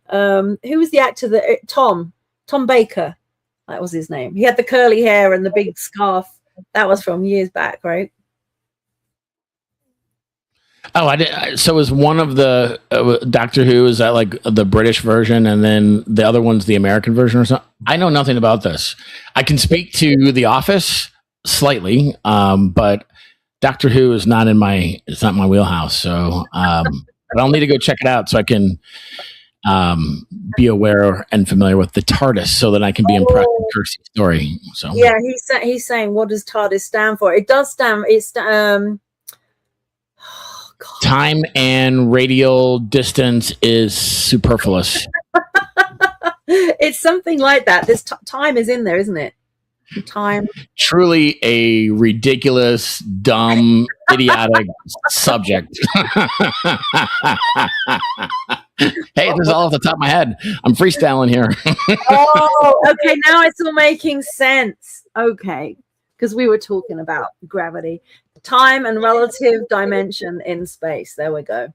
Who was the actor Tom Baker? That was his name. He had the curly hair and the big scarf. That was from years back, right? Oh, I did. So is one of the Doctor Who, is that like the British version, and then the other one's the American version or something? I know nothing about this. I can speak to The Office slightly, but Doctor Who is not my wheelhouse. So, but I'll need to go check it out so I can be aware and familiar with the TARDIS, so that I can be impressed with Kirsty's story. So yeah, he's saying, what does TARDIS stand for? It does stand. Time and radial distance is superfluous. It's something like that. This time is in there, isn't it? Time. Truly a ridiculous, dumb, idiotic subject. Hey, this is all off the top of my head. I'm freestyling here. Oh, okay. Now it's all making sense. Okay. Because we were talking about gravity, time and relative dimension in space. There we go.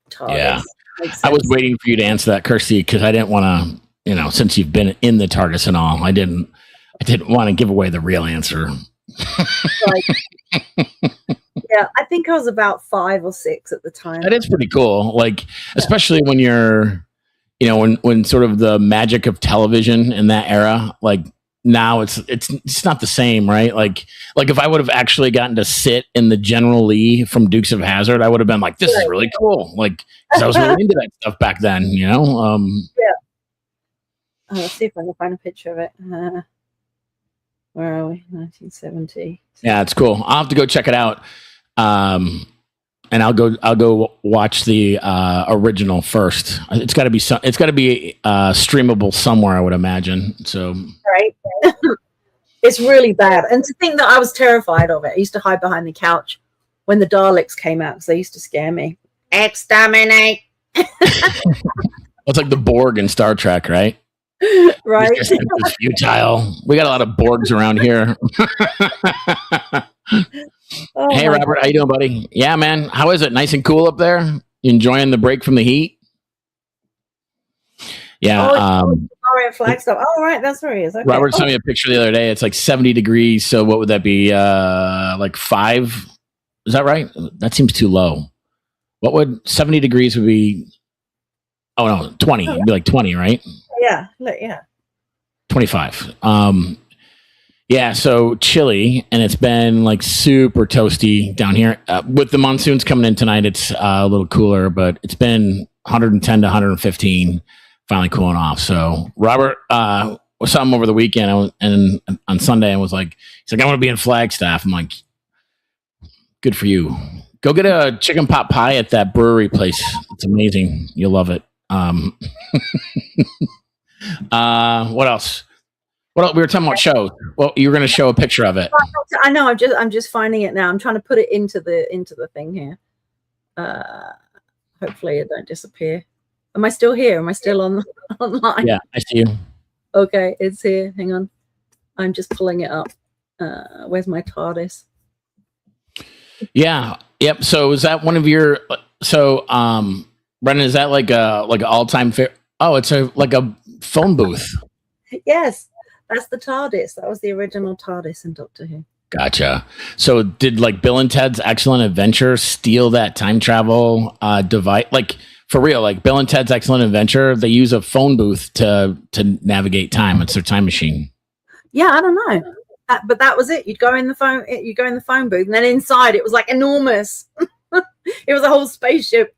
TARDIS. Yeah. I was waiting for you to answer that, Kirsty, because I didn't want to, since you've been in the TARDIS and all, I didn't want to give away the real answer. Yeah, I think I was about 5 or 6 at the time. That is pretty cool. Like, especially when you're, when sort of the magic of television in that era, like now it's not the same, right? Like if I would have actually gotten to sit in the General Lee from Dukes of Hazzard, I would have been like, this is really cool. Like, because I was really into that stuff back then, you know? Yeah. Let's see if I can find a picture of it. Where are we? 1970. Yeah, it's cool. I'll have to go check it out. And I'll go watch the original first. It's got to be streamable somewhere, I would imagine. So right, it's really bad. And to think that I was terrified of it. I used to hide behind the couch when the Daleks came out because they used to scare me. Exterminate. It's like the Borg in Star Trek, right? Right. It's futile. We got a lot of Borgs around here. Hey, Robert, how you doing, buddy? Yeah, man. How is it? Nice and cool up there? You enjoying the break from the heat? Yeah. Flagstaff. Oh, right. That's where he is. Okay. Robert sent me a picture the other day. It's like 70 degrees. So what would that be? Like 5? Is that right? That seems too low. What would 70 degrees would be? Oh, no, 20. It'd be like 20, right? Yeah. Yeah. 25. Yeah, so chilly, and it's been like super toasty down here. With the monsoons coming in tonight, it's a little cooler, but it's been 110 to 115, finally cooling off. So Robert saw him over the weekend, and on Sunday, and was like, he's like, I want to be in Flagstaff. I'm like, good for you. Go get a chicken pot pie at that brewery place. It's amazing. You'll love it. What else? Well, we were talking about shows. Well, you were going to show a picture of it. I know. I'm just finding it now. I'm trying to put it into the thing here. Hopefully, it don't disappear. Am I still here? Am I still online? Yeah, I see you. Okay, it's here. Hang on. I'm just pulling it up. Where's my TARDIS? Yeah. Yep. So is that one of your? So, Brendan, is that like an all-time favorite? Oh, it's like a phone booth. Yes. That's the TARDIS. That was the original TARDIS in Doctor Who. Gotcha. So did like Bill and Ted's Excellent Adventure steal that time travel device? Like for real, like Bill and Ted's Excellent Adventure, they use a phone booth to navigate time. It's their time machine. Yeah, I don't know. But that was it. You'd go in the phone booth, and then inside it was like enormous. It was a whole spaceship.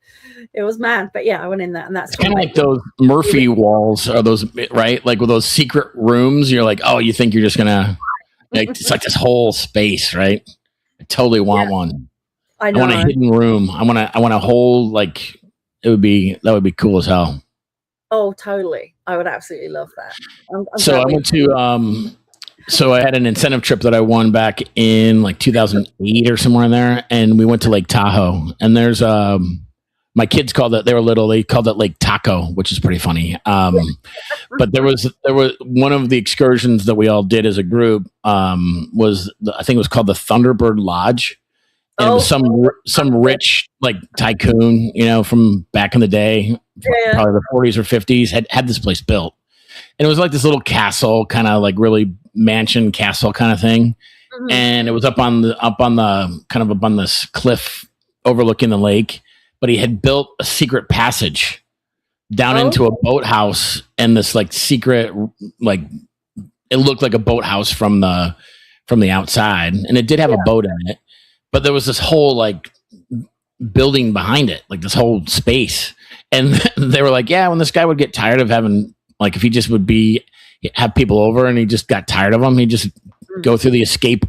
It was mad, but yeah, I went in there, and that's kind of like those Murphy walls, or those, right? Like with those secret rooms, you're like, oh, you think you're just gonna, like, it's like this whole space, right? I totally want one. I know. I want a hidden room. I want a whole, like, that would be cool as hell. Oh, totally! I would absolutely love that. So I went to so I had an incentive trip that I won back in like 2008 or somewhere in there, and we went to Lake Tahoe, and there's my kids called it, they were little, they called it Lake Taco, which is pretty funny. But there was one of the excursions that we all did as a group, I think it was called the Thunderbird Lodge. And it was some rich like tycoon, you know, from back in the day, probably the 40s or 50s, had this place built. And it was like this little castle, kind of like really mansion castle kind of thing. Mm-hmm. And it was up on this cliff overlooking the lake. But he had built a secret passage down into a boathouse, and this like secret, like it looked like a boathouse from the outside, and it did have a boat in it, but there was this whole like building behind it, like this whole space. And they were like, yeah, when this guy would get tired of having, like, if he just would have people over and he just got tired of them, he'd just go through the escape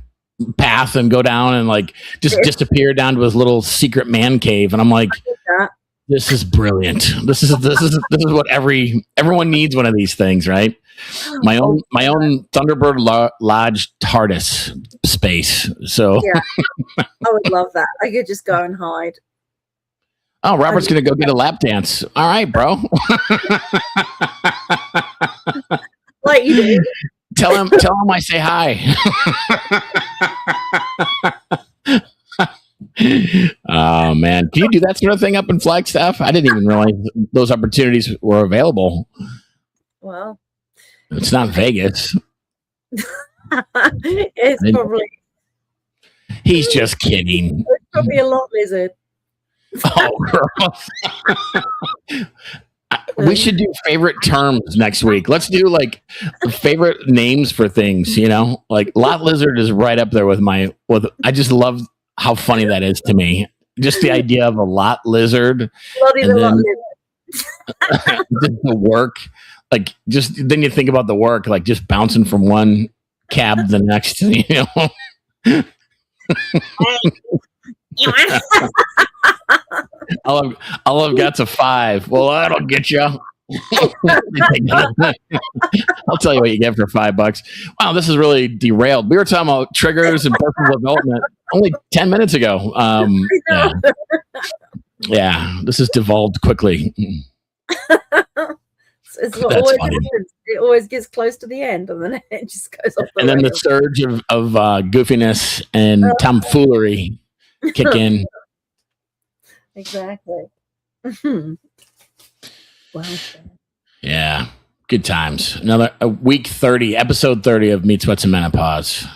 path and go down and like just disappear down to his little secret man cave. And I'm like, this is brilliant. This is what everyone needs, one of these things, right? My own Thunderbird Lodge TARDIS space. So yeah, I would love that. I could just go and hide. Oh, Robert's gonna go get a lap dance. All right, bro. Like you do. Tell him I say hi. Oh man, can you do that sort of thing up in Flagstaff? I didn't even realize those opportunities were available. Well, it's not Vegas. It's probably. He's just kidding. It's probably a lot lizard. Oh, girl. We should do favorite terms next week. Let's do like favorite names for things, you know? Like lot lizard is right up there with I just love how funny that is to me. Just the idea of a lot lizard. And then just the work. Like just then you think about the work, like just bouncing from one cab to the next, you know. all I've got's a 5. Well, that'll get you. I'll tell you what you get for $5. Wow, this is really derailed. We were talking about triggers and personal development only 10 minutes ago. Yeah, this has devolved quickly. It's always happens. It always gets close to the end, and then it just goes off. And then the surge of goofiness and tomfoolery kick in. Exactly. Wow. Yeah, good times. Another week 30, episode 30 of Meat Sweats and Menopause.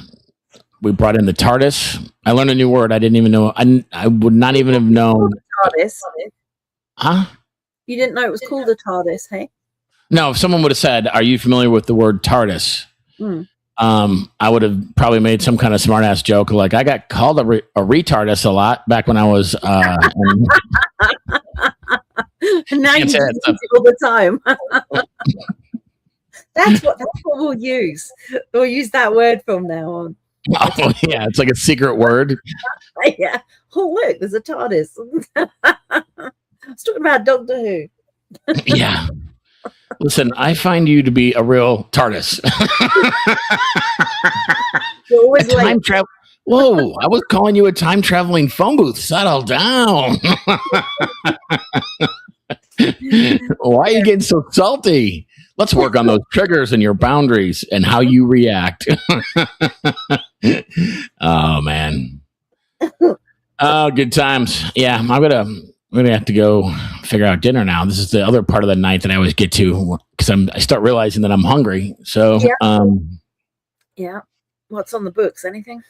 We brought in the TARDIS. I learned a new word. I didn't even know. I would not even have known. TARDIS. Huh? You didn't know it was called a TARDIS, hey? No, if someone would have said, "Are you familiar with the word TARDIS?" I would have probably made some kind of smart ass joke like, "I got called a retardus a lot back when I was." And now you use it all the time. That's what we'll use. We'll use that word from now on. Oh yeah, it's like a secret word. Yeah. Oh look, there's a TARDIS. I was talking about Doctor Who. Yeah. Listen, I find you to be a real TARDIS. You're always time travel. Whoa! I was calling you a time traveling phone booth. Settle down. Why are you getting so salty? Let's work on those triggers and your boundaries and how you react. Oh man. Oh, good times. Yeah, I'm gonna have to go figure out dinner now. This is the other part of the night that I always get to because I start realizing that I'm hungry. So, yeah. What's on the books? Anything?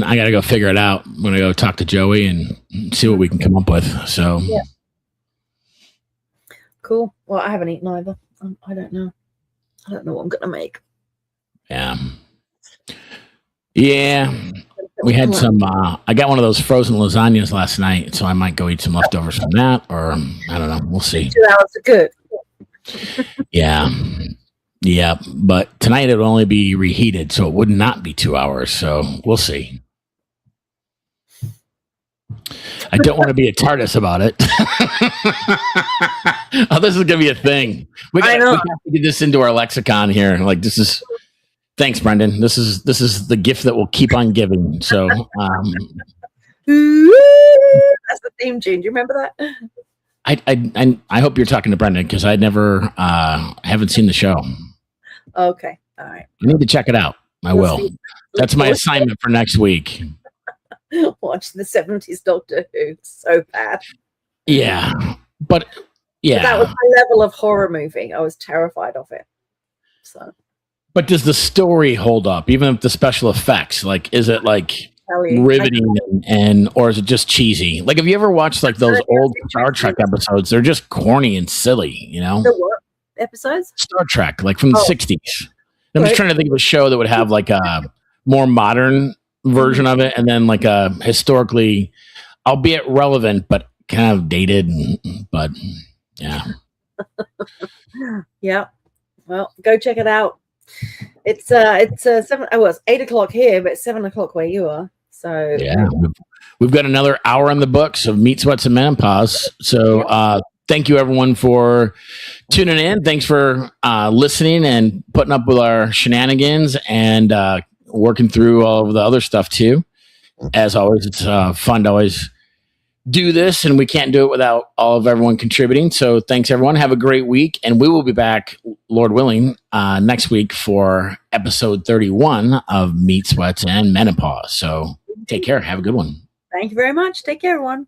I got to go figure it out. I'm gonna go talk to Joey and see what we can come up with. So, yeah. Cool. Well, I haven't eaten either. I don't know. I don't know what I'm gonna make. Yeah. Yeah. We had some, I got one of those frozen lasagnas last night, so I might go eat some leftovers from that, or I don't know. We'll see. 2 hours are good. Yeah. Yeah. But tonight it will only be reheated, so it would not be 2 hours. So we'll see. I don't want to be a TARDIS about it. Oh, this is going to be a thing. We have to get this into our lexicon here. Like, this is... Thanks, Brendan. This is the gift that will keep on giving. So, that's the theme tune. Do you remember that? I hope you're talking to Brendan because I never haven't seen the show. Okay, all right. I need to check it out. I will. That's my assignment for next week. Watch the 70s Doctor Who. So bad. Yeah, but yeah, that was my level of horror movie. I was terrified of it. So. But does the story hold up, even if the special effects? Like, is it like riveting or is it just cheesy? Like, have you ever watched like those old Star Trek episodes? They're just corny and silly, you know? The what episodes? Star Trek, like from the 60s. I'm just trying to think of a show that would have like a more modern version of it and then like a historically, albeit relevant, but kind of dated. But yeah. Yeah. Well, go check it out. It's 7. Oh, it's 8 o'clock here, but it's 7 o'clock where you are. So yeah, we've got another hour in the books of Meat Sweats and Menopause. So thank you everyone for tuning in. Thanks for listening and putting up with our shenanigans and working through all of the other stuff too. As always, it's fun to always do this, and we can't do it without all of everyone contributing. So thanks everyone. Have a great week, and we will be back, Lord willing, next week for episode 31 of Meat Sweats and Menopause. So take care. Have a good one. Thank you very much. Take care, everyone.